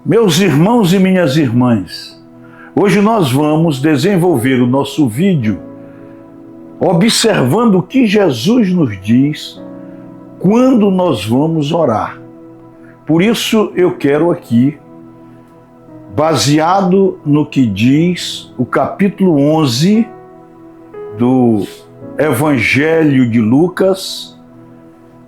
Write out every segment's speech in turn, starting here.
Meus irmãos e minhas irmãs, hoje nós vamos desenvolver o nosso vídeo observando o que Jesus nos diz quando nós vamos orar. Por isso eu quero aqui, baseado no que diz o capítulo 11 do Evangelho de Lucas,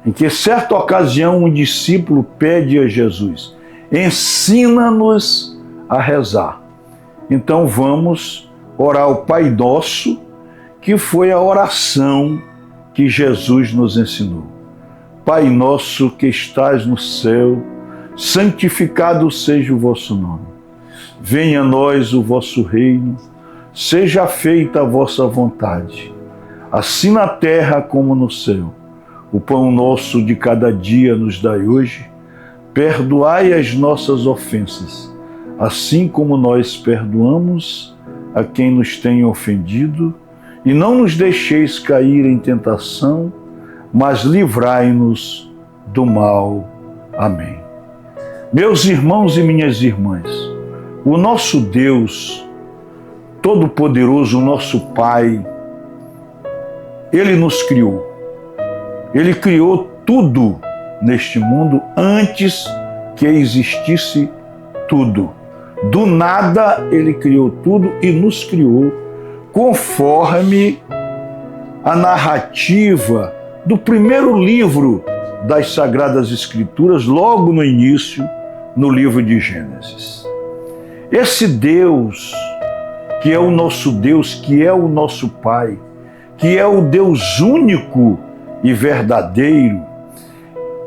em que certa ocasião um discípulo pede a Jesus: ensina-nos a rezar. Então vamos orar o Pai Nosso, que foi a oração que Jesus nos ensinou. Pai nosso que estás no céu, santificado seja o vosso nome. Venha a nós o vosso reino, seja feita a vossa vontade, assim na terra como no céu. O pão nosso de cada dia nos dai hoje. Perdoai as nossas ofensas, assim como nós perdoamos a quem nos tem ofendido, e não nos deixeis cair em tentação, mas livrai-nos do mal. Amém. Meus irmãos e minhas irmãs, o nosso Deus Todo-Poderoso, o nosso Pai, Ele nos criou. Ele criou tudo neste mundo antes que existisse tudo. Do nada Ele criou tudo e nos criou conforme a narrativa do primeiro livro das Sagradas Escrituras, logo no início, no livro de Gênesis. Esse Deus, que é o nosso Deus, que é o nosso Pai, que é o Deus único e verdadeiro,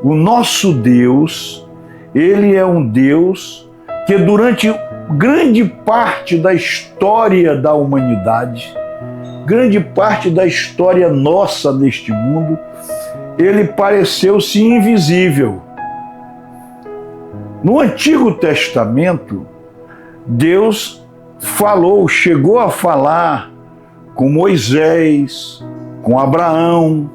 o nosso Deus, Ele é um Deus que durante grande parte da história da humanidade, grande parte da história nossa neste mundo, Ele pareceu-se invisível. No Antigo Testamento, Deus chegou a falar com Moisés, com Abraão,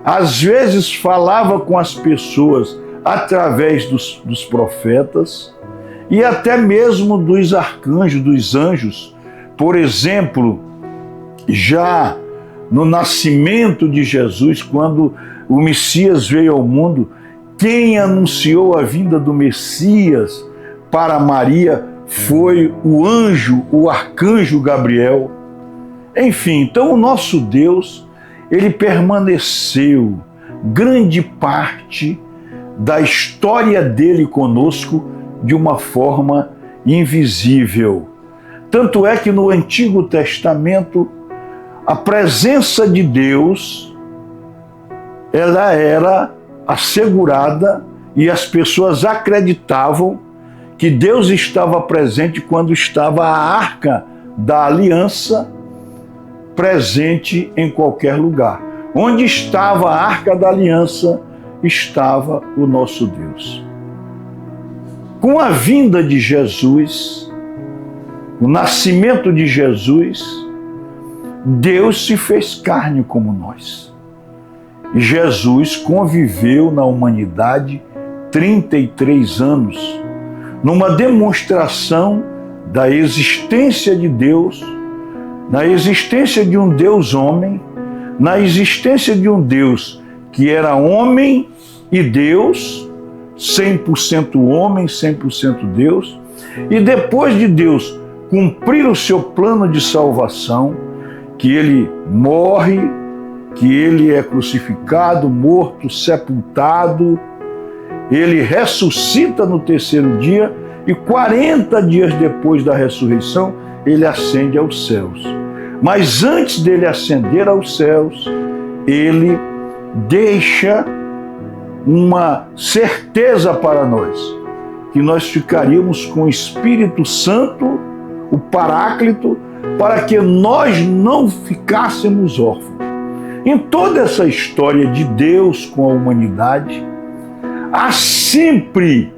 às vezes falava com as pessoas através dos profetas e até mesmo dos arcanjos, dos anjos. Por exemplo, já no nascimento de Jesus, quando o Messias veio ao mundo, quem anunciou a vinda do Messias para Maria foi o anjo, o arcanjo Gabriel. Enfim, então o nosso Deus, Ele permaneceu grande parte da história dele conosco de uma forma invisível. Tanto é que no Antigo Testamento, a presença de Deus, ela era assegurada e as pessoas acreditavam que Deus estava presente quando estava a Arca da Aliança presente em qualquer lugar. Onde estava a Arca da Aliança, estava o nosso Deus. Com a vinda de Jesus, o nascimento de Jesus, Deus se fez carne como nós. E Jesus conviveu na humanidade 33 anos, numa demonstração da existência de Deus, na existência de um Deus homem, na existência de um Deus que era homem e Deus, 100% homem, 100% Deus, e depois de Deus cumprir o seu plano de salvação, que Ele morre, que Ele é crucificado, morto, sepultado, Ele ressuscita no terceiro dia e 40 dias depois da ressurreição, Ele ascende aos céus. Mas antes dele ascender aos céus, Ele deixa uma certeza para nós, que nós ficaríamos com o Espírito Santo, o Paráclito, para que nós não ficássemos órfãos. Em toda essa história de Deus com a humanidade, há sempre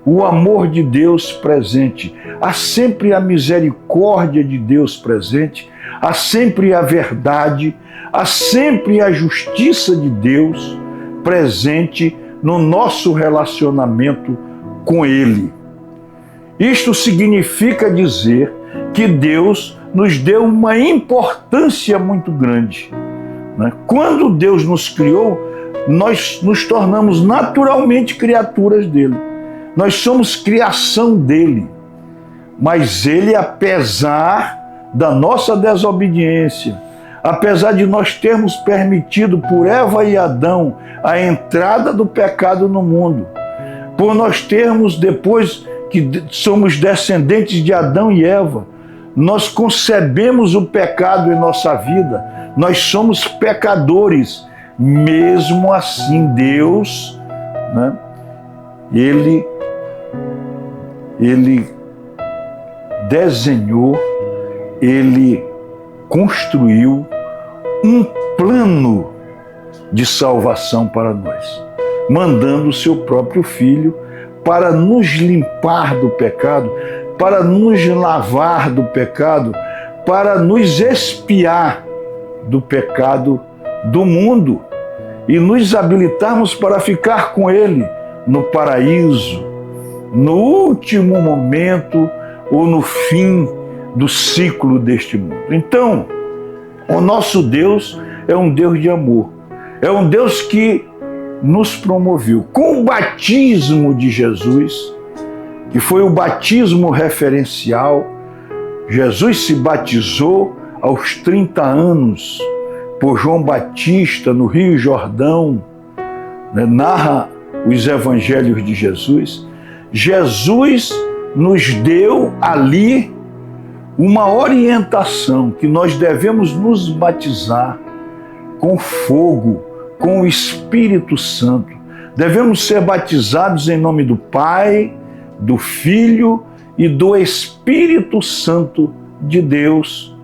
o amor de Deus presente, há sempre a misericórdia de Deus presente, há sempre a verdade, há sempre a justiça de Deus presente no nosso relacionamento com Ele. Isto significa dizer que Deus nos deu uma importância muito grande. Quando Deus nos criou, nós nos tornamos naturalmente criaturas dele. Nós somos criação dele. Mas ele, apesar da nossa desobediência, apesar de nós termos permitido por Eva e Adão a entrada do pecado no mundo, por nós termos, depois que somos descendentes de Adão e Eva, nós concebemos o pecado em nossa vida, nós somos pecadores. Mesmo assim, Deus, Ele desenhou, Ele construiu um plano de salvação para nós, mandando o seu próprio Filho para nos limpar do pecado, para nos lavar do pecado, para nos expiar do pecado do mundo e nos habilitarmos para ficar com Ele no paraíso, no último momento ou no fim do ciclo deste mundo. Então, o nosso Deus é um Deus de amor, é um Deus que nos promoveu. Com o batismo de Jesus, que foi o batismo referencial, Jesus se batizou aos 30 anos por João Batista no Rio Jordão, narra os evangelhos de Jesus. Jesus nos deu ali uma orientação que nós devemos nos batizar com fogo, com o Espírito Santo. Devemos ser batizados em nome do Pai, do Filho e do Espírito Santo de Deus.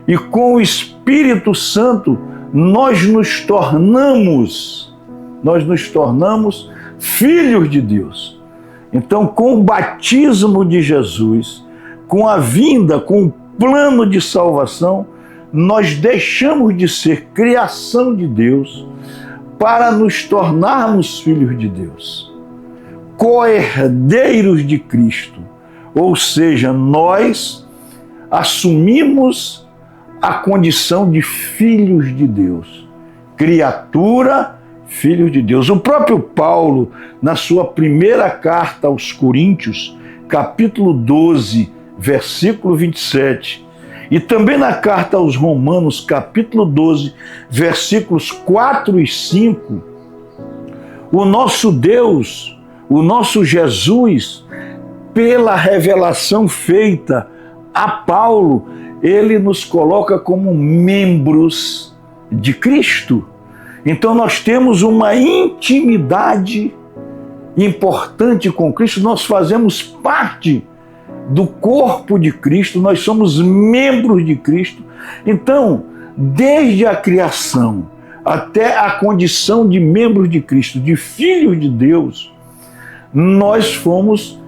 E com o Espírito Santo nós nos tornamos filhos de Deus. Então, com o batismo de Jesus, com a vinda, com o plano de salvação, nós deixamos de ser criação de Deus para nos tornarmos filhos de Deus, co-herdeiros de Cristo. Ou seja, nós assumimos a condição de filhos de Deus, criatura, filhos de Deus. O próprio Paulo, na sua primeira carta aos Coríntios, capítulo 12, versículo 27, e também na carta aos Romanos, capítulo 12, versículos 4 e 5, o nosso Deus, o nosso Jesus, pela revelação feita a Paulo, ele nos coloca como membros de Cristo. Então nós temos uma intimidade importante com Cristo, nós fazemos parte do corpo de Cristo, nós somos membros de Cristo. Então, desde a criação até a condição de membros de Cristo, de filhos de Deus, nós fomos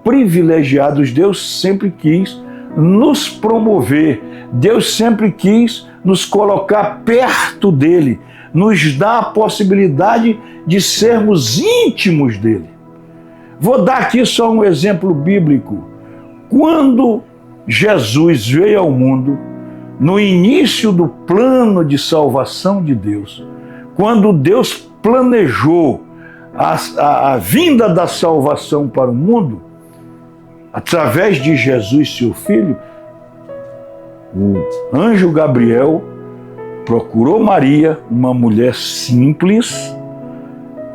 privilegiados. Deus sempre quis nos promover, Deus sempre quis nos colocar perto dele, nos dá a possibilidade de sermos íntimos dele. Vou dar aqui só um exemplo bíblico. Quando Jesus veio ao mundo, no início do plano de salvação de Deus, quando Deus planejou a vinda da salvação para o mundo, através de Jesus, seu Filho, o anjo Gabriel procurou Maria, uma mulher simples,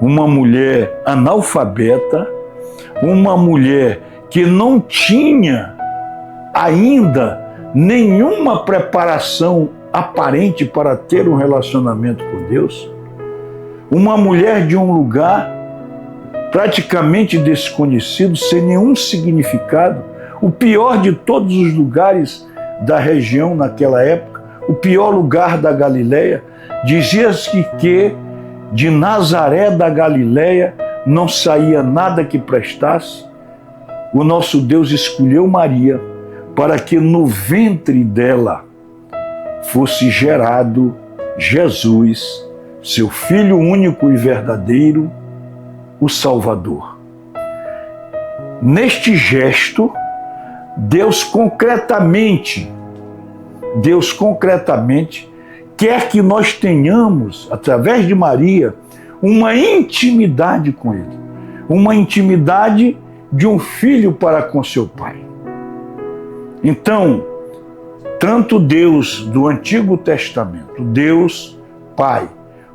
uma mulher analfabeta, uma mulher que não tinha ainda nenhuma preparação aparente para ter um relacionamento com Deus, uma mulher de um lugar praticamente desconhecido, sem nenhum significado, o pior de todos os lugares da região naquela época, o pior lugar da Galileia. Dizia-se que de Nazaré da Galileia não saía nada que prestasse. O nosso Deus escolheu Maria para que no ventre dela fosse gerado Jesus, seu Filho único e verdadeiro, o Salvador. Neste gesto, Deus concretamente quer que nós tenhamos, através de Maria, uma intimidade com Ele. Uma intimidade de um filho para com seu pai. Então, tanto Deus do Antigo Testamento, Deus Pai,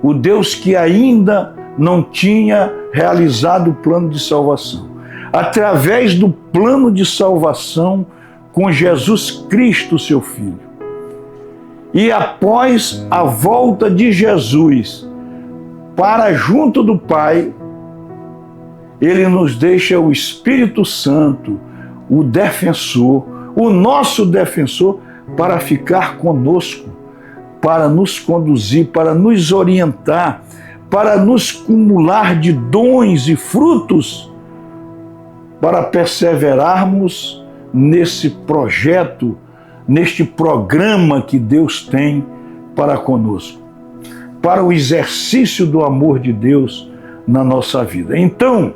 o Deus que ainda não tinha realizado o plano de salvação, através do plano de salvação com Jesus Cristo, seu Filho. E após a volta de Jesus para junto do Pai, Ele nos deixa o Espírito Santo, o defensor, o nosso defensor, para ficar conosco, para nos conduzir, para nos orientar, para nos cumular de dons e frutos, para perseverarmos nesse projeto, neste programa que Deus tem para conosco, para o exercício do amor de Deus na nossa vida. Então,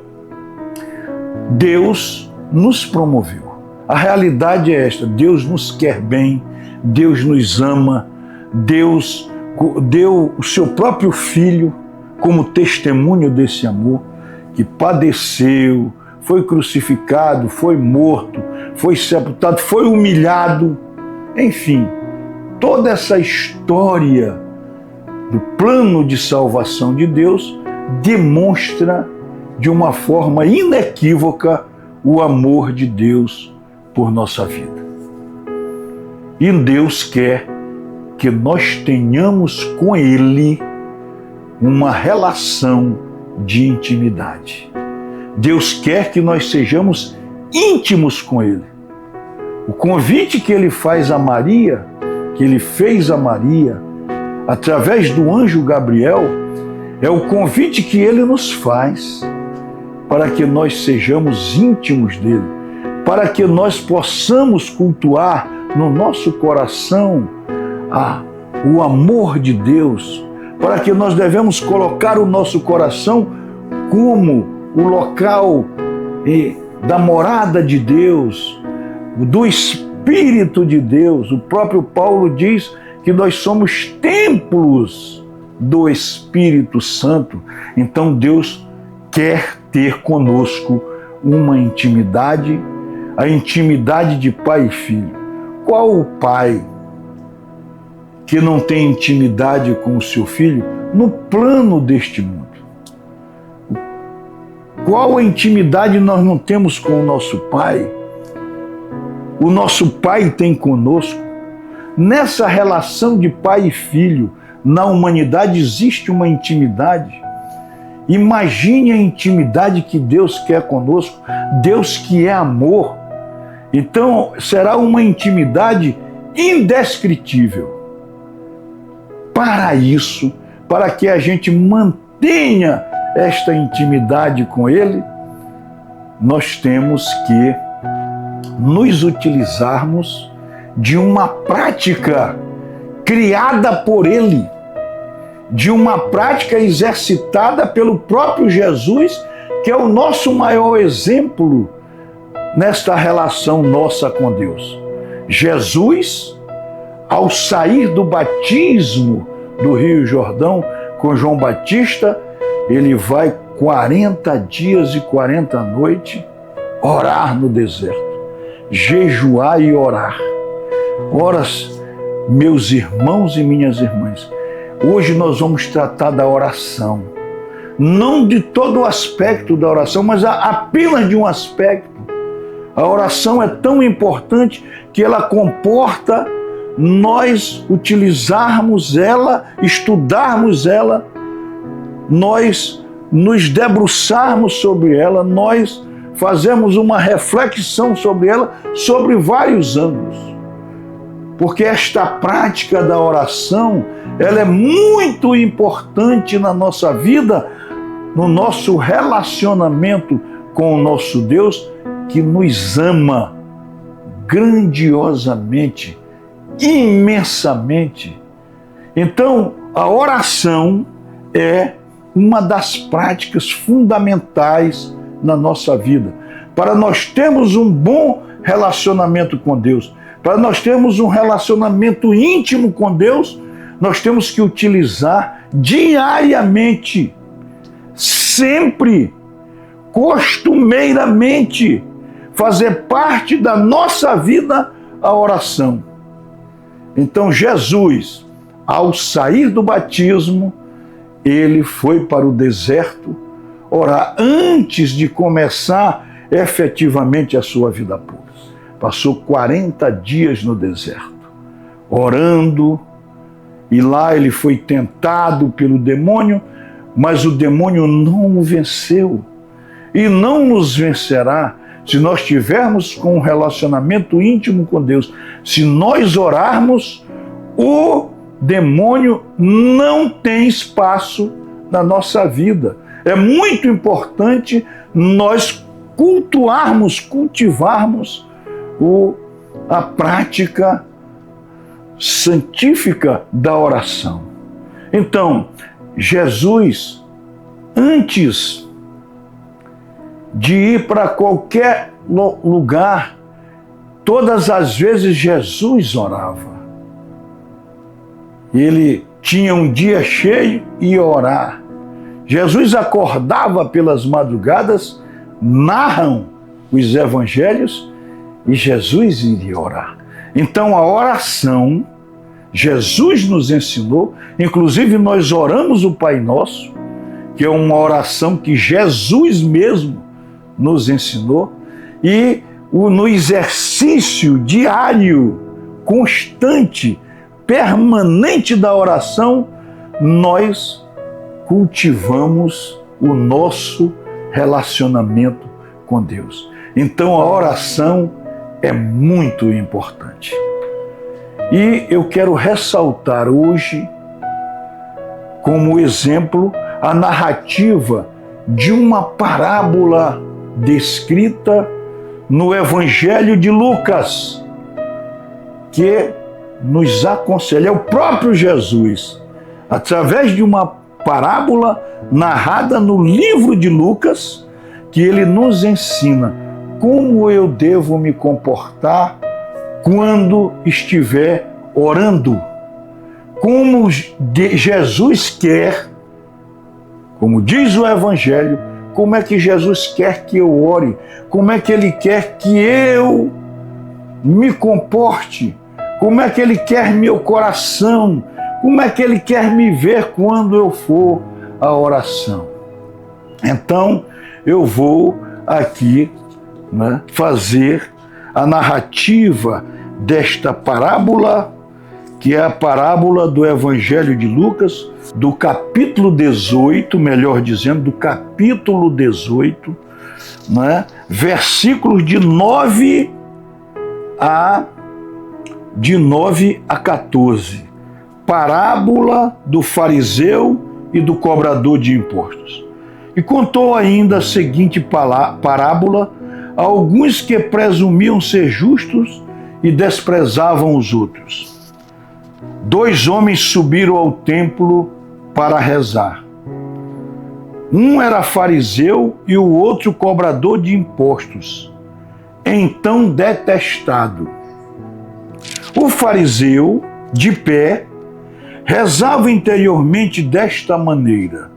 Deus nos promoveu. A realidade é esta: Deus nos quer bem, Deus nos ama, Deus deu o seu próprio Filho como testemunho desse amor, que padeceu, foi crucificado, foi morto, foi sepultado, foi humilhado. Enfim, toda essa história do plano de salvação de Deus demonstra de uma forma inequívoca o amor de Deus por nossa vida. E Deus quer que nós tenhamos com Ele uma relação de intimidade. Deus quer que nós sejamos íntimos com Ele. O convite que Ele faz a Maria, que Ele fez a Maria, através do anjo Gabriel, é o convite que Ele nos faz para que nós sejamos íntimos dEle, para que nós possamos cultuar no nosso coração o amor de Deus, para que nós devemos colocar o nosso coração como o local da morada de Deus, do Espírito de Deus. O próprio Paulo diz que nós somos templos do Espírito Santo. Então Deus quer ter conosco uma intimidade, a intimidade de pai e filho. Qual o pai que não tem intimidade com o seu filho no plano deste mundo? Qual a intimidade nós não temos com o nosso pai? O nosso pai tem conosco. Nessa relação de pai e filho, na humanidade existe uma intimidade. Imagine a intimidade que Deus quer conosco, Deus que é amor. Então será uma intimidade indescritível. Para isso, para que a gente mantenha esta intimidade com Ele, nós temos que nos utilizarmos de uma prática criada por Ele, de uma prática exercitada pelo próprio Jesus, que é o nosso maior exemplo nesta relação nossa com Deus. Jesus, ao sair do batismo do Rio Jordão com João Batista, ele vai 40 dias e 40 noites orar no deserto, jejuar e orar. Ora, meus irmãos e minhas irmãs, hoje nós vamos tratar da oração, não de todo o aspecto da oração, mas apenas de um aspecto. A oração é tão importante que ela comporta nós utilizarmos ela, estudarmos ela, nós nos debruçarmos sobre ela, nós fazemos uma reflexão sobre ela, sobre vários ângulos. Porque esta prática da oração, ela é muito importante na nossa vida, no nosso relacionamento com o nosso Deus, que nos ama grandiosamente, imensamente. Então, a oração é uma das práticas fundamentais na nossa vida. para nós termos um bom relacionamento com Deus, para nós termos um relacionamento íntimo com Deus, nós temos que utilizar diariamente, sempre, costumeiramente, fazer parte da nossa vida a oração. Então Jesus, ao sair do batismo, ele foi para o deserto orar antes de começar efetivamente a sua vida pública. Passou 40 dias no deserto, orando, e lá ele foi tentado pelo demônio, mas o demônio não o venceu. E não nos vencerá se nós tivermos um relacionamento íntimo com Deus. Se nós orarmos, o demônio não tem espaço na nossa vida. É muito importante nós cultivarmos a prática santífica da oração. Então, Jesus, antes de ir para qualquer lugar, todas as vezes Jesus orava. Ele tinha um dia cheio e ia orar. Jesus acordava pelas madrugadas, narram os evangelhos, e Jesus iria orar. Então a oração, Jesus nos ensinou, inclusive nós oramos o Pai Nosso, que é uma oração que Jesus mesmo nos ensinou, e no exercício diário, constante, permanente da oração, nós cultivamos o nosso relacionamento com Deus. Então a oração é muito importante. E eu quero ressaltar hoje, como exemplo, a narrativa de uma parábola descrita no Evangelho de Lucas, que nos aconselha, é o próprio Jesus, através de uma parábola narrada no livro de Lucas, que ele nos ensina como eu devo me comportar quando estiver orando. Como Jesus quer, como diz o Evangelho, como é que Jesus quer que eu ore, como é que ele quer que eu me comporte, como é que ele quer meu coração, como é que ele quer me ver quando eu for à oração. Então, eu vou aqui fazer a narrativa desta parábola, que é a parábola do Evangelho de Lucas, do capítulo 18, melhor dizendo, do capítulo 18, versículos de 9 a 14. Parábola do fariseu e do cobrador de impostos. E contou ainda a seguinte parábola a alguns que presumiam ser justos e desprezavam os outros. 2 homens subiram ao templo para rezar. Um era fariseu e o outro cobrador de impostos, então detestado. O fariseu, de pé, rezava interiormente desta maneira: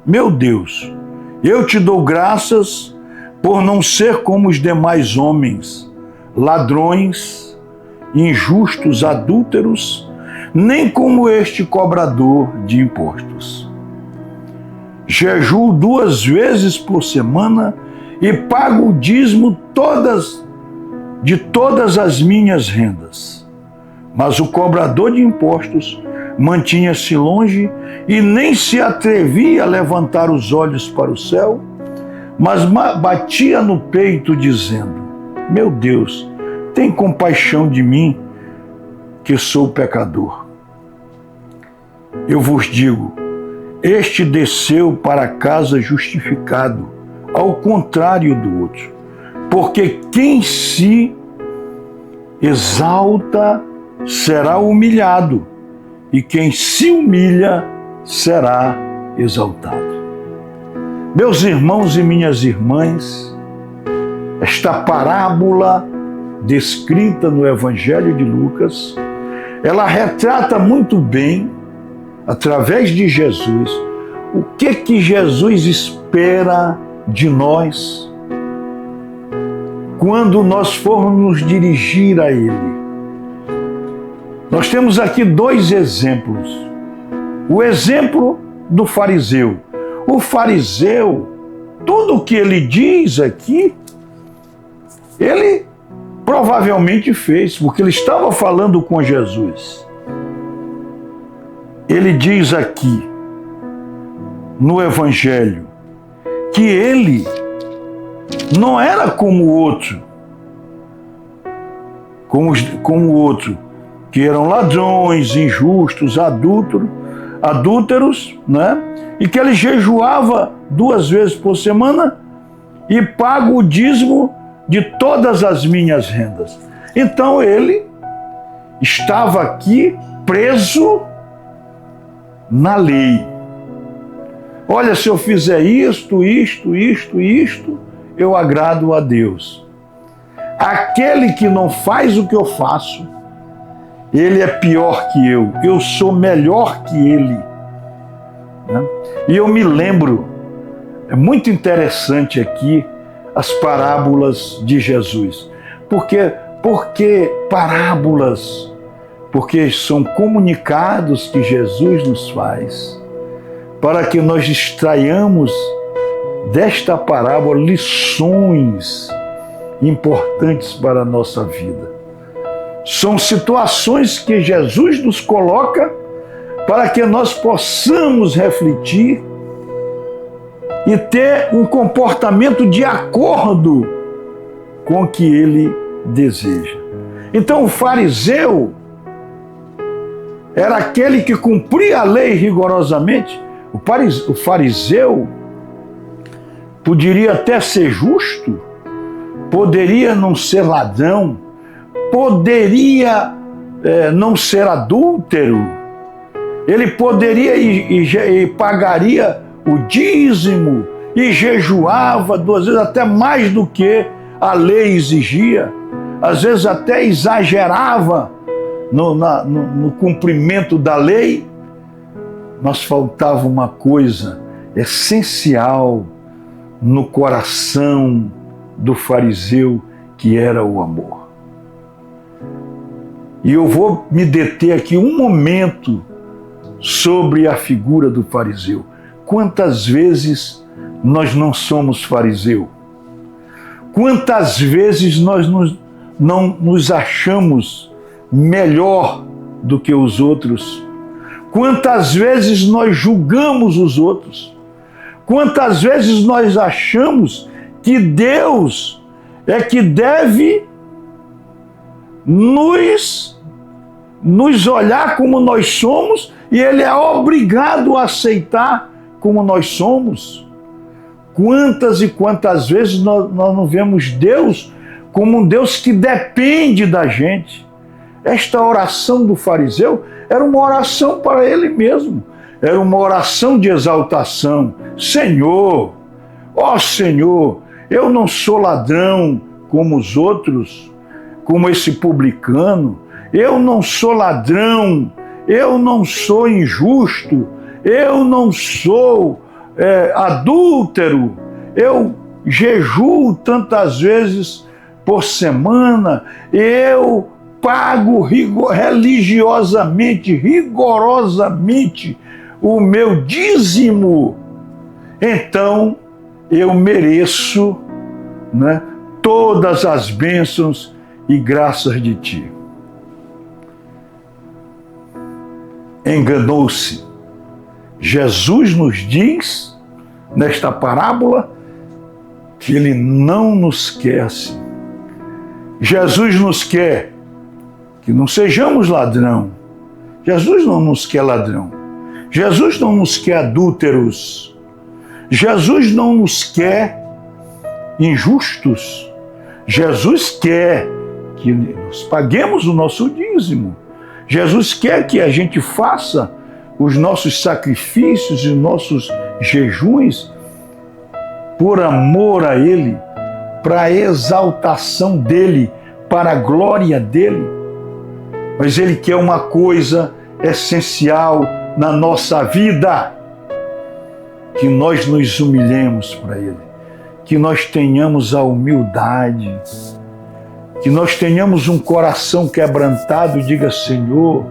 Meu Deus, eu te dou graças por não ser como os demais homens, ladrões, injustos, adúlteros, nem como este cobrador de impostos. Jejuo 2 vezes por semana e pago o dízimo de todas as minhas rendas. Mas o cobrador de impostos mantinha-se longe e nem se atrevia a levantar os olhos para o céu, mas batia no peito dizendo: Meu Deus, tem compaixão de mim, que sou pecador. Eu vos digo, este desceu para casa justificado, ao contrário do outro. Porque quem se exalta será humilhado, e quem se humilha será exaltado. Meus irmãos e minhas irmãs, esta parábola descrita no Evangelho de Lucas, ela retrata muito bem, através de Jesus, o que Jesus espera de nós quando nós formos nos dirigir a Ele. Nós temos aqui dois exemplos. O exemplo do fariseu. O fariseu, tudo o que ele diz aqui, ele provavelmente fez, porque ele estava falando com Jesus. Ele diz aqui, no Evangelho, que ele não era como o outro, como o outro, que eram ladrões, injustos, adúlteros, né? E que ele jejuava 2 vezes por semana e paga o dízimo de todas as minhas rendas. Então ele estava aqui preso na lei. Olha, se eu fizer isto, eu agrado a Deus. Aquele que não faz o que eu faço, ele é pior que eu sou melhor que ele. E eu me lembro, é muito interessante aqui, as parábolas de Jesus. Por que parábolas? Porque são comunicados que Jesus nos faz, para que nós extraiamos desta parábola lições importantes para a nossa vida. São situações que Jesus nos coloca para que nós possamos refletir e ter um comportamento de acordo com o que ele deseja. Então o fariseu era aquele que cumpria a lei rigorosamente. O fariseu poderia até ser justo, poderia não ser ladrão, poderia não ser adúltero, ele poderia e pagaria o dízimo e jejuava 2 vezes, até mais do que a lei exigia, às vezes até exagerava no cumprimento da lei, mas faltava uma coisa essencial no coração do fariseu, que era o amor. E eu vou me deter aqui um momento sobre a figura do fariseu. Quantas vezes nós não somos fariseu? Quantas vezes nós não nos achamos melhor do que os outros? Quantas vezes nós julgamos os outros? Quantas vezes nós achamos que Deus é que deve nos olhar como nós somos e Ele é obrigado a aceitar como nós somos? Quantas e quantas vezes nós não vemos Deus como um Deus que depende da gente? Esta oração do fariseu era uma oração para ele mesmo, era uma oração de exaltação. Senhor, ó Senhor, eu não sou ladrão como os outros, como esse publicano, eu não sou ladrão, eu não sou injusto, eu não sou adúltero, eu jejuo tantas vezes por semana, eu pago rigorosamente o meu dízimo, então eu mereço, né, todas as bênçãos e graças de ti. Enganou-se. Jesus nos diz, nesta parábola, que Ele não nos quer assim. Jesus nos quer que não sejamos ladrão. Jesus não nos quer ladrão. Jesus não nos quer adúlteros. Jesus não nos quer injustos. Jesus quer que nós paguemos o nosso dízimo. Jesus quer que a gente faça os nossos sacrifícios e nossos jejuns por amor a Ele, para a exaltação dele, para a glória dele. Mas ele quer uma coisa essencial na nossa vida: que nós nos humilhemos para ele, que nós tenhamos a humildade, que nós tenhamos um coração quebrantado e diga: Senhor,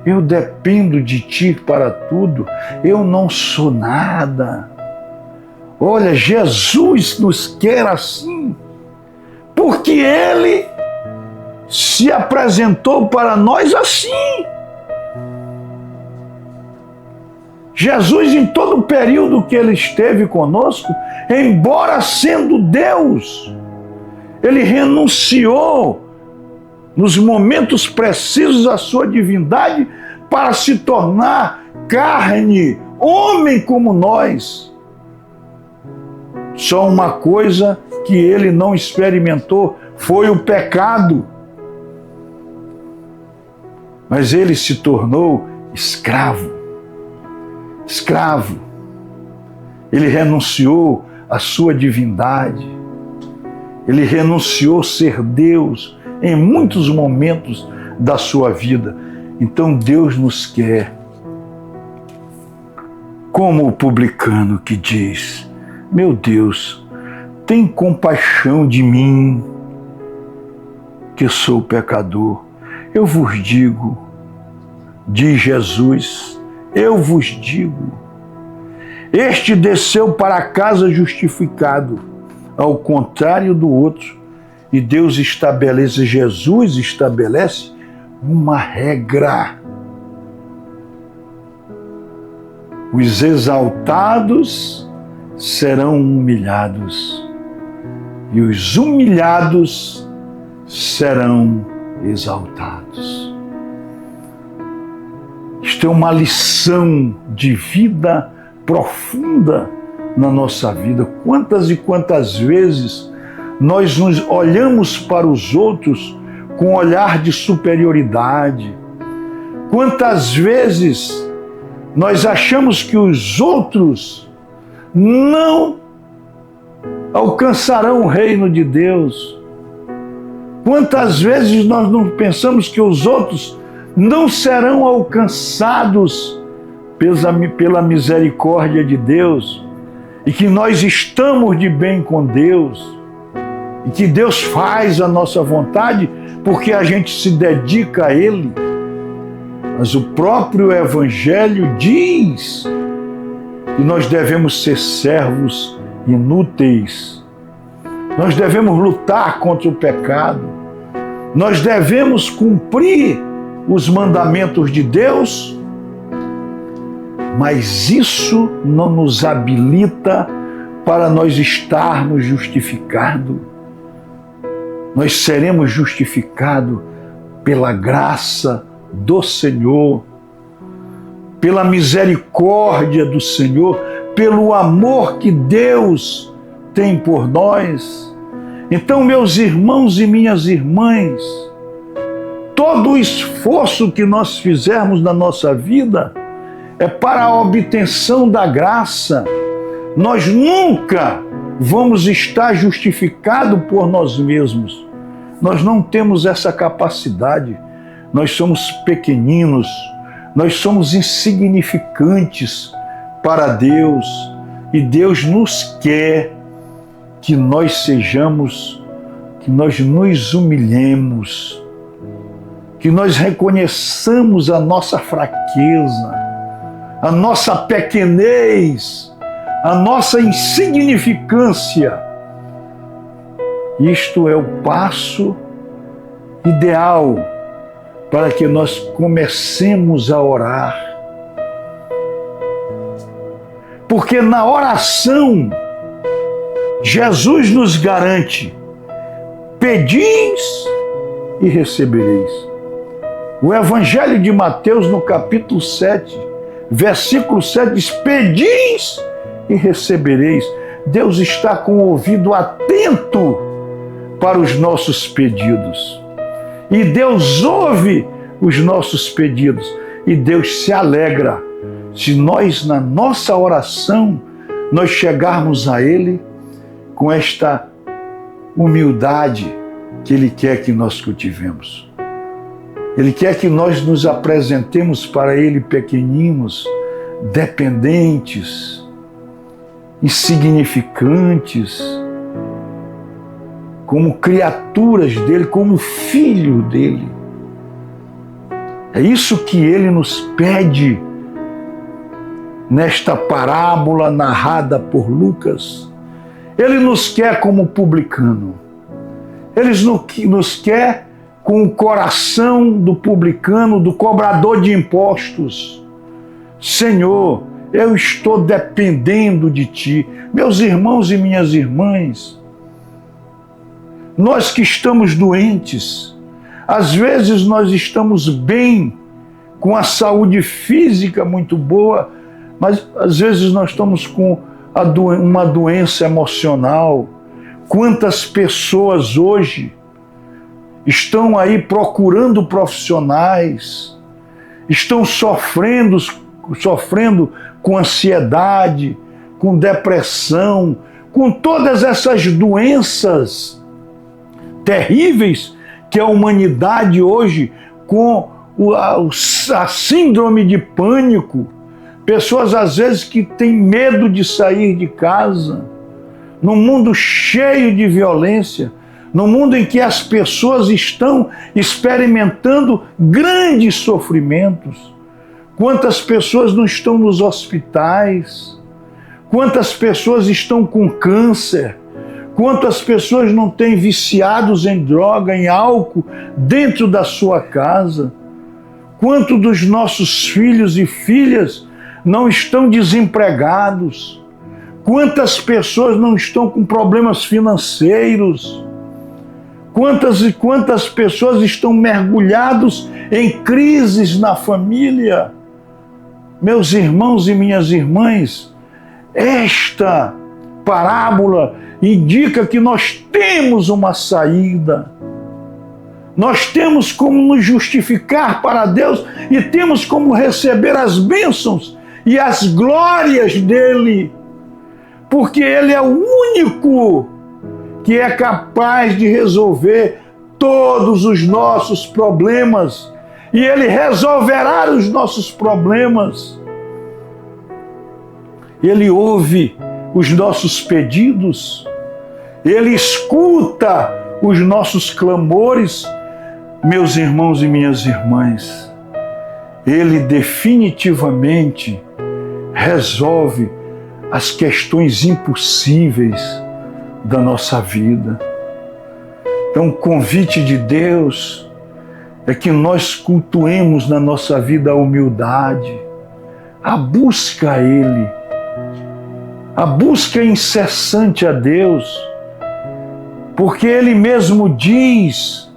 eu dependo de Ti para tudo, eu não sou nada. Olha, Jesus nos quer assim, porque Ele se apresentou para nós assim. Jesus, em todo o período que Ele esteve conosco, embora sendo Deus, Ele renunciou nos momentos precisos à sua divindade para se tornar carne, homem como nós. Só uma coisa que ele não experimentou foi o pecado. Mas ele se tornou escravo. Escravo. Ele renunciou à sua divindade. Ele renunciou a ser Deus em muitos momentos da sua vida. Então Deus nos quer como o publicano que diz: meu Deus, tem compaixão de mim, que sou pecador. Eu vos digo, diz Jesus, eu vos digo, este desceu para casa justificado, ao contrário do outro. E Deus estabelece, Jesus estabelece uma regra. Os exaltados serão humilhados, e os humilhados serão exaltados. Isto é uma lição de vida profunda na nossa vida. Quantas e quantas vezes nós nos olhamos para os outros com um olhar de superioridade. Quantas vezes nós achamos que os outros não alcançarão o reino de Deus. Quantas vezes nós não pensamos que os outros não serão alcançados pela misericórdia de Deus, e que nós estamos de bem com Deus, e que Deus faz a nossa vontade porque a gente se dedica a Ele. Mas o próprio Evangelho diz que nós devemos ser servos inúteis. Nós devemos lutar contra o pecado. Nós devemos cumprir os mandamentos de Deus, mas isso não nos habilita para nós estarmos justificados. Nós seremos justificados pela graça do Senhor, pela misericórdia do Senhor, pelo amor que Deus tem por nós. Então, meus irmãos e minhas irmãs, todo o esforço que nós fizermos na nossa vida é para a obtenção da graça. Nós nunca vamos estar justificados por nós mesmos. Nós não temos essa capacidade. Nós somos pequeninos, nós somos insignificantes para Deus. E Deus nos quer que nós sejamos, que nós nos humilhemos, que nós reconheçamos a nossa fraqueza, a nossa pequenez, a nossa insignificância. Isto é o passo ideal para que nós comecemos a orar. Porque na oração, Jesus nos garante: pedis e recebereis. O Evangelho de Mateus, no capítulo 7, versículo 7, diz: pedis e recebereis. Deus está com o ouvido atento para os nossos pedidos. E Deus ouve os nossos pedidos. E Deus se alegra se nós, na nossa oração, nós chegarmos a Ele com esta humildade que Ele quer que nós cultivemos. Ele quer que nós nos apresentemos para Ele pequeninos, dependentes, insignificantes, como criaturas dele, como filho dele. É isso que Ele nos pede nesta parábola narrada por Lucas. Ele nos quer como publicano. Ele nos quer com o coração do publicano, do cobrador de impostos. Senhor, eu estou dependendo de Ti. Meus irmãos e minhas irmãs, nós que estamos doentes, às vezes nós estamos bem, com a saúde física muito boa, mas às vezes nós estamos com uma doença emocional. Quantas pessoas hoje estão aí procurando profissionais, estão sofrendo com ansiedade, com depressão, com todas essas doenças terríveis que a humanidade hoje, com a síndrome de pânico, pessoas às vezes que têm medo de sair de casa, num mundo cheio de violência, num mundo em que as pessoas estão experimentando grandes sofrimentos. Quantas pessoas não estão nos hospitais? Quantas pessoas estão com câncer? Quantas pessoas não têm viciados em droga, em álcool, dentro da sua casa? Quantos dos nossos filhos e filhas não estão desempregados? Quantas pessoas não estão com problemas financeiros? Quantas e quantas pessoas estão mergulhados em crises na família? Meus irmãos e minhas irmãs, esta parábola indica que nós temos uma saída. Nós temos como nos justificar para Deus e temos como receber as bênçãos e as glórias dele, porque Ele é o único que é capaz de resolver todos os nossos problemas, e Ele resolverá os nossos problemas. Ele ouve os nossos pedidos, Ele escuta os nossos clamores. Meus irmãos e minhas irmãs, Ele definitivamente resolve as questões impossíveis da nossa vida. Então, o convite de Deus é que nós cultuemos na nossa vida a humildade, a busca a Ele, a busca incessante a Deus, porque Ele mesmo diz,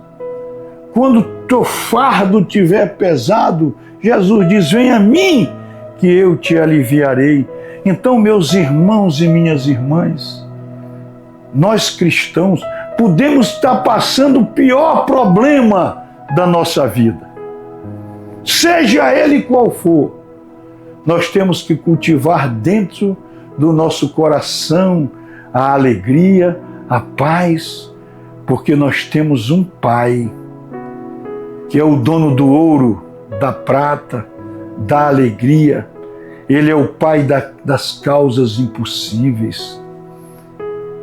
quando teu fardo tiver pesado, Jesus diz, vem a mim que eu te aliviarei. Então, meus irmãos e minhas irmãs, nós cristãos podemos estar passando o pior problema da nossa vida. Seja ele qual for, nós temos que cultivar dentro do nosso coração a alegria, a paz, porque nós temos um Pai que é o dono do ouro, da prata, da alegria. Ele é o Pai das causas impossíveis.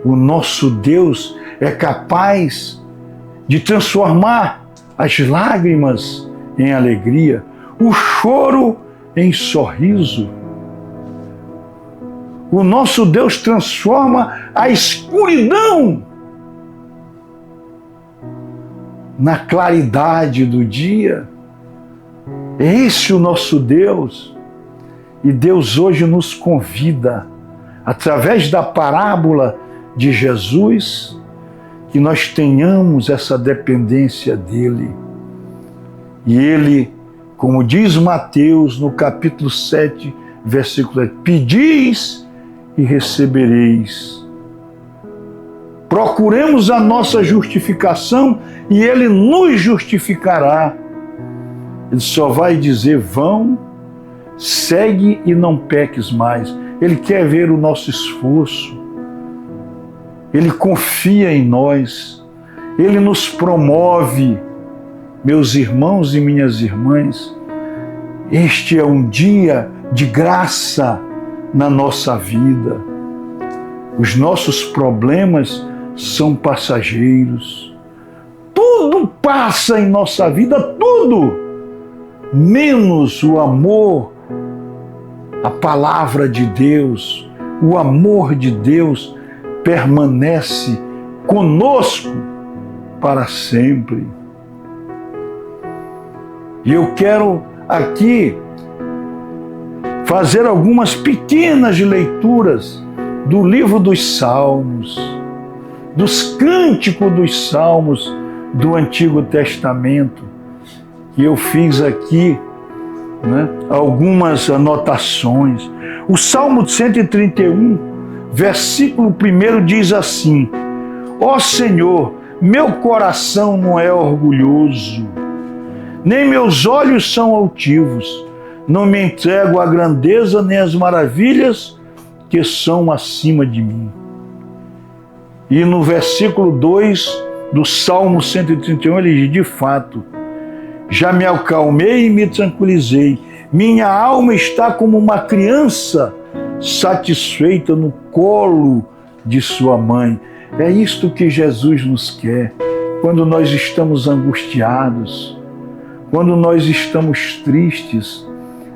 O nosso Deus é capaz de transformar as lágrimas em alegria, o choro em sorriso. O nosso Deus transforma a escuridão na claridade do dia. É esse o nosso Deus. E Deus hoje nos convida, através da parábola de Jesus, que nós tenhamos essa dependência dele. E ele, como diz Mateus no capítulo 7, versículo 8, pedis e recebereis. Procuremos a nossa justificação e Ele nos justificará. Ele só vai dizer, vão, segue e não peques mais. Ele quer ver o nosso esforço. Ele confia em nós, Ele nos promove. Meus irmãos e minhas irmãs, este é um dia de graça na nossa vida. Os nossos problemas são passageiros. Tudo passa em nossa vida, tudo, menos o amor, a palavra de Deus. O amor de Deus permanece conosco para sempre. E eu quero aqui fazer algumas pequenas leituras do livro dos Salmos, dos cânticos dos Salmos do Antigo Testamento, que eu fiz aqui, né, algumas anotações. O Salmo 131, versículo 1 diz assim: Ó Senhor, meu coração não é orgulhoso, nem meus olhos são altivos. Não me entrego à grandeza nem às maravilhas que são acima de mim. E no versículo 2 do Salmo 131, ele diz: de fato, já me acalmei e me tranquilizei. Minha alma está como uma criança satisfeita no colo de sua mãe. É isto que Jesus nos quer. Quando nós estamos angustiados, quando nós estamos tristes,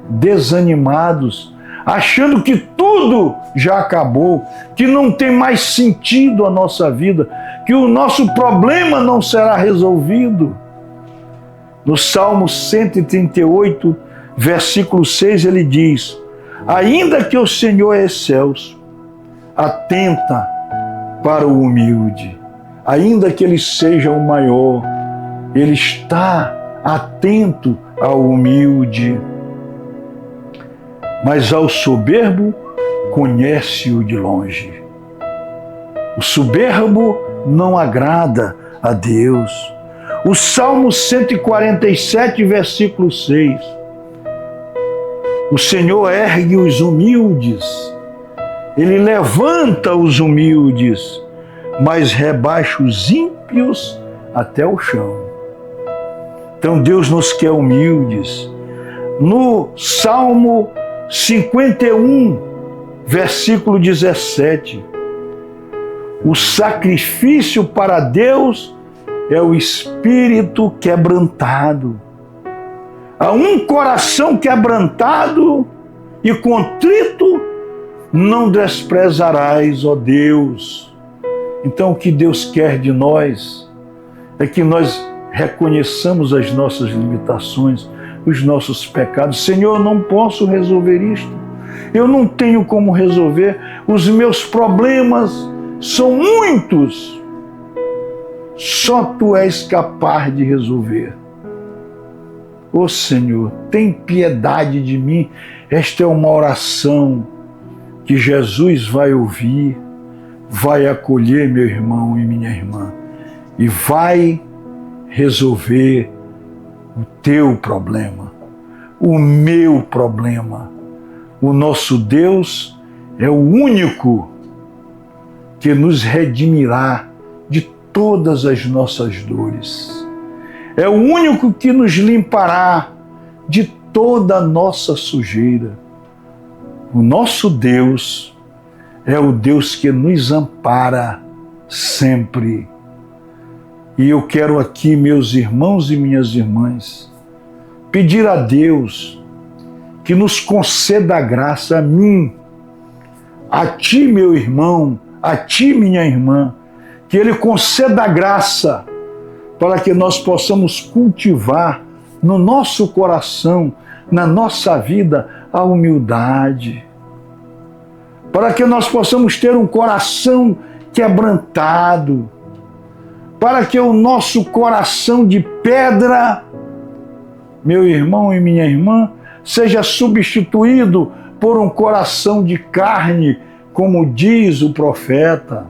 desanimados, achando que tudo já acabou, que não tem mais sentido a nossa vida, que o nosso problema não será resolvido. No Salmo 138, versículo 6, ele diz: ainda que o Senhor é excelso, atenta para o humilde, ainda que ele seja o maior, ele está atento ao humilde. Mas ao soberbo conhece-o de longe. O soberbo não agrada a Deus. O Salmo 147, versículo 6. O Senhor ergue os humildes, Ele levanta os humildes, mas rebaixa os ímpios até o chão. Então Deus nos quer humildes. No Salmo 51, versículo 17. O sacrifício para Deus é o espírito quebrantado. A um coração quebrantado e contrito não desprezarás, ó Deus. Então o que Deus quer de nós é que nós reconheçamos as nossas limitações, os nossos pecados. Senhor, eu não posso resolver isto. Eu não tenho como resolver. Os meus problemas são muitos. Só Tu és capaz de resolver. Ô Senhor, tem piedade de mim. Esta é uma oração que Jesus vai ouvir, vai acolher meu irmão e minha irmã e vai resolver o teu problema, o meu problema. O nosso Deus é o único que nos redimirá de todas as nossas dores. É o único que nos limpará de toda a nossa sujeira. O nosso Deus é o Deus que nos ampara sempre. E eu quero aqui, meus irmãos e minhas irmãs, pedir a Deus que nos conceda a graça, a mim, a ti, meu irmão, a ti, minha irmã, que Ele conceda a graça para que nós possamos cultivar no nosso coração, na nossa vida, a humildade, para que nós possamos ter um coração quebrantado, para que o nosso coração de pedra, meu irmão e minha irmã, seja substituído por um coração de carne, como diz o profeta,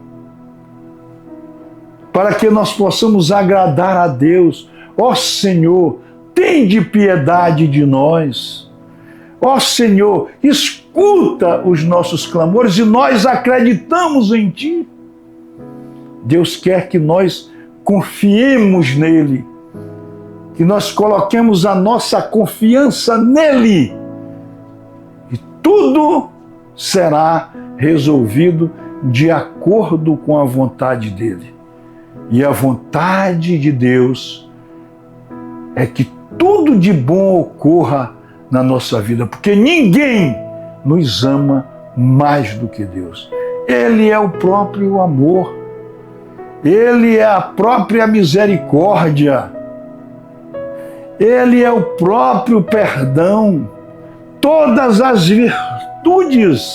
para que nós possamos agradar a Deus. Ó Senhor, tende piedade de nós. Ó Senhor, escuta os nossos clamores e nós acreditamos em Ti. Deus quer que nós confiemos nele, que nós coloquemos a nossa confiança nele, e tudo será resolvido de acordo com a vontade dele. E a vontade de Deus é que tudo de bom ocorra na nossa vida, porque ninguém nos ama mais do que Deus. Ele é o próprio amor, ele é a própria misericórdia, ele é o próprio perdão. Todas as virtudes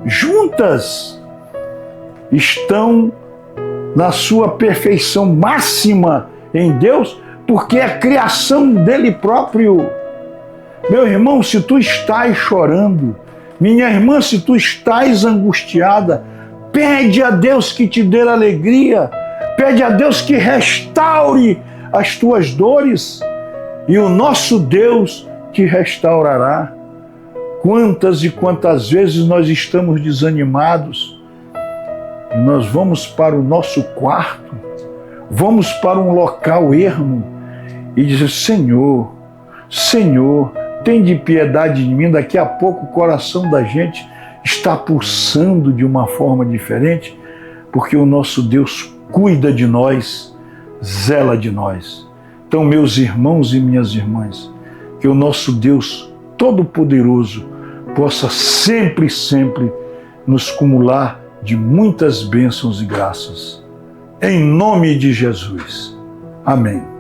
juntas estão na sua perfeição máxima em Deus, porque é criação dele próprio. Meu irmão, se tu estás chorando, minha irmã, se tu estás angustiada, pede a Deus que te dê alegria, pede a Deus que restaure as tuas dores, e o nosso Deus te restaurará. Quantas e quantas vezes nós estamos desanimados, e nós vamos para o nosso quarto, vamos para um local ermo e dizer: Senhor, Senhor, tem de piedade de mim. Daqui a pouco o coração da gente está pulsando de uma forma diferente, porque o nosso Deus cuida de nós, zela de nós. Então, meus irmãos e minhas irmãs, que o nosso Deus Todo-Poderoso possa sempre, sempre nos cumular de muitas bênçãos e graças. Em nome de Jesus. Amém.